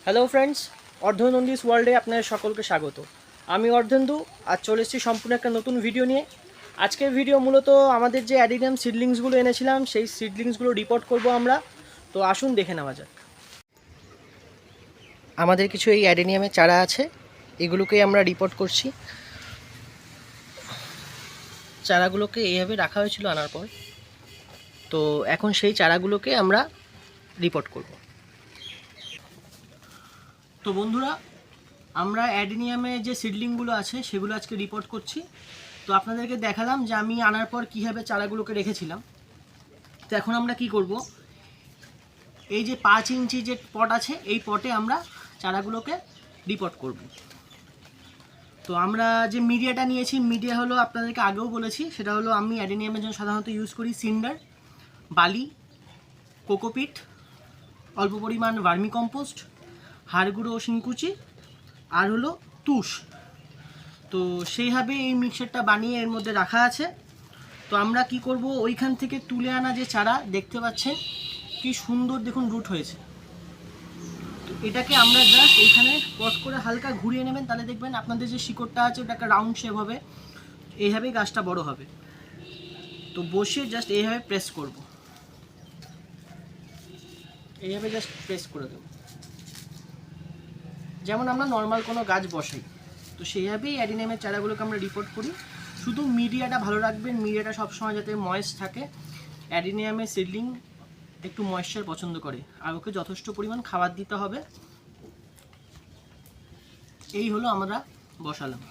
Hello friends, অর্ধনন্দীস ওয়ার্ল্ডে আপনাদের সকলকে স্বাগত। আমি অর্ধেন্দু। আজ চলে এসেছি সম্পূর্ণ একটা নতুন ভিডিও নিয়ে। আজকের ভিডিও মূলত আমাদের যে অ্যাডিনিয়াম সিডলিংসগুলো এনেছিলাম সেই সিডলিংসগুলো রিপোর্ট করব আমরা। তো আসুন দেখে নেওয়া যাক। আমাদের কিছু এই অ্যাডিনিয়ামের চারা আছে, এগুলোকেই আমরা রিপোর্ট করছি। চারাগুলোকে এইভাবে রাখা হয়েছিল আনার পর, তো এখন সেই চারাগুলোকে আমরা রিপোর্ট করব। তো বন্ধুরা, আমরা অ্যাডিনিয়ামে যে সিডলিংগুলো আছে সেগুলো আজকে রিপোর্ট করছি। তো আপনাদেরকে দেখালাম যে আমি আনার পর কীভাবে চারাগুলোকে রেখেছিলাম। তো এখন আমরা কি করব, এই যে 5 ইঞ্চি যে পট আছে এই পটে আমরা চারাগুলোকে রিপোর্ট করব। তো আমরা যে মিডিয়াটা নিয়েছি, মিডিয়া হলো আপনাদেরকে আগেও বলেছি, সেটা হলো আমি অ্যাডিনিয়ামের জন্য সাধারণত ইউজ করি সিন্ডার, বালি, কোকোপিট, অল্প পরিমাণ ভার্মি কম্পোস্ট, হাড়গুঁড়ো ও শিংকুচি, আর হলো তুষ। তো সেইভাবে এই মিক্সচারটা বানিয়ে এর মধ্যে রাখা আছে। তো আমরা কি করব, ওইখান থেকে তুলে আনা যে চারা দেখতে পাচ্ছেন কি সুন্দর, দেখুন রুট হয়েছে। তো এটাকে আমরা জাস্ট এইখানে কট করে হালকা ঘুরিয়ে নেবেন, তাহলে দেখবেন আপনাদের যে শিকড়টা আছে ওটা একটা রাউন্ড শেপ হবে, এইভাবেই গাছটা বড় হবে। তো বসিয়ে জাস্ট এইভাবে প্রেস করব, এইভাবে জাস্ট প্রেস করে দেব, যেমন আমরা নর্মাল কোনো গাছ বসাই। তো সেইভাবেই অ্যাডিনিয়ামের চারাগুলোকে আমরা রিপোর্ট করি। শুধু মিডিয়াটা ভালো রাখবেন, মিডিয়াটা সবসময় যাতে ময়েস্ট থাকে। অ্যাডিনিয়ামের সিডলিং একটু ময়েশ্চার পছন্দ করে, আর ওকে যথেষ্ট পরিমাণ খাবার দিতে হবে। এই হলো আমরা বসালাম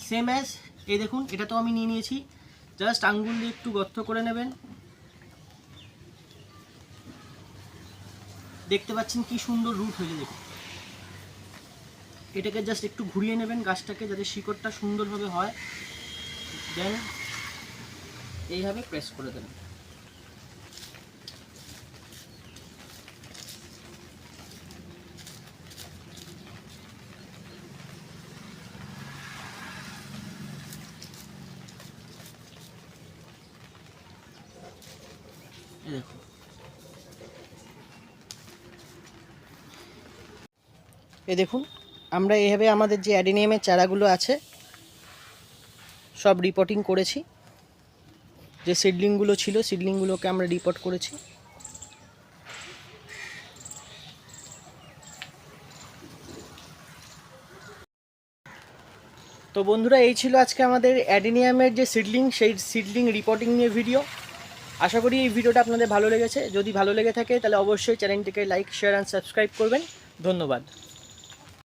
সেম অ্যাজ এই দেখুন, এটা তো আমি নিয়ে নিয়েছি। জাস্ট আঙ্গুল দিয়ে একটু গর্ত করে নেবেন, দেখতে পাচ্ছেন কি সুন্দর রুট হয়েছে। দেখুন, এটাকে জাস্ট একটু ঘুরিয়ে নেবেন গাছটাকে, যাতে শিকড়টা সুন্দরভাবে হয়। দেন এইভাবে প্রেস করে দেবেন। এই দেখুন, এই দেখুন, আমরা এইভাবে আমাদের যে অ্যাডিনিয়ামের চারাগুলো আছে সব রিপোর্টিং করেছি। যে সিডলিংগুলো ছিল সিডলিংগুলোকে আমরা রিপোর্ট করেছি। তো বন্ধুরা, এই ছিল আজকে আমাদের অ্যাডিনিয়ামের যে সিডলিং সেই সিডলিং রিপোর্টিং নিয়ে ভিডিও। আশা করি এই ভিডিওটা আপনাদের ভালো লেগেছে। যদি ভালো লেগে থাকে তাহলে অবশ্যই চ্যানেলটিকে লাইক, শেয়ার অ্যান্ড সাবস্ক্রাইব করবেন। ধন্যবাদ।